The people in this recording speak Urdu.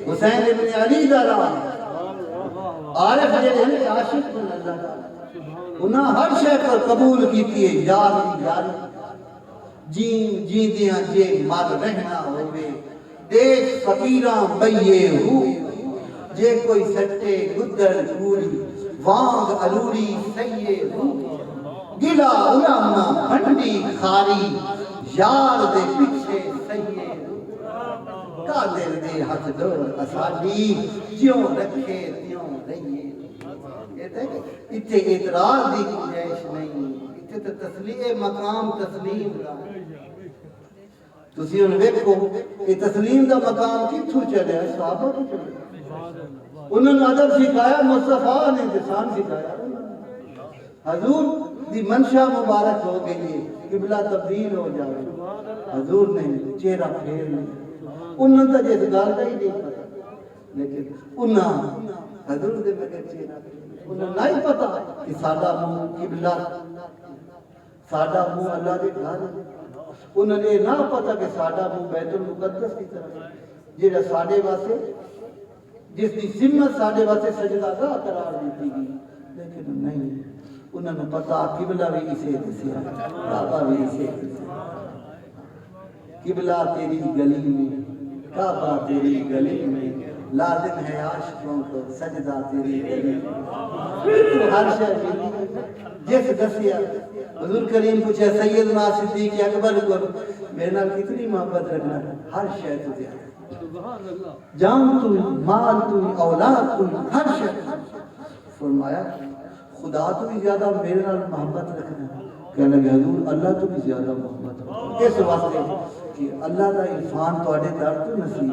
حسین ابن علی دا راہ عارف جڑے ہیں عاشق ہیں اللہ تعالی انہاں ہر شے کو قبول کیتی ہے یاری یاری جیندیاں جے مر رہنا ہوئے دیکھ فقیراں بئیے ہو جے کوئی سٹے گدر پوری وانگ علوری سیے ہو گلا علامہ بھنڈی خاری یار دے پیچھے سیے ہو قادر دے ہاتھ ڈور اساڈی جیوں رکھے تیوں رہیے اتھے اعتراض دی گنجائش نہیں اتھے تو تسلیم مقام تسلیم دا تسی ان ویکھو یہ تسلیم دا مقام کتھوں چلے صحابہ کو چلے انہوں نے ادب سکھایا مصطفیٰ نے دسان سکھایا حضور دی منشا مبارک ہو گئی ہے قبلہ تبدیل ہو جائے حضور نے چہرہ پھیر لیا انہوں نے جیسے گال کا ہی نہیں پتا لیکن انہوں حضور دے مگر چہرہ انہوں نے نہیں پتا کہ سادہ منہ قبلہ سادہ منہ اللہ دے گھر انہوں نے نہ پتا کہ سادہ منہ بیت المقدس کی طرف جیڑا ساڑے واسے جس کی سمت ساڑے واسے سجدہ گاہ قرار دیتی گئی لیکن نہیں انہوں نے پتا قبلہ بھی اسے دسیا کعبہ بھی اسے دسیا قبلہ تیری گلی میں کعبہ تیری گلی میں لازم ہے عاشقوں کو سجدہ تیری گلی میں ہر شہر جس دسیا حضور کریم کچھ ہے سیدنا صدیق اکبر کو میرے نال کتنی محبت رکھنا ہر شہر تجھے جان تو مال تو اولاد تو ہر شہر فرمایا خدا تو بھی زیادہ میرے نال محبت رکھنا کہنے لگے حضور اللہ تو بھی زیادہ محبت رکھنا اس واسطے کہ اللہ دا عرفان تو اڈے در تو نصیب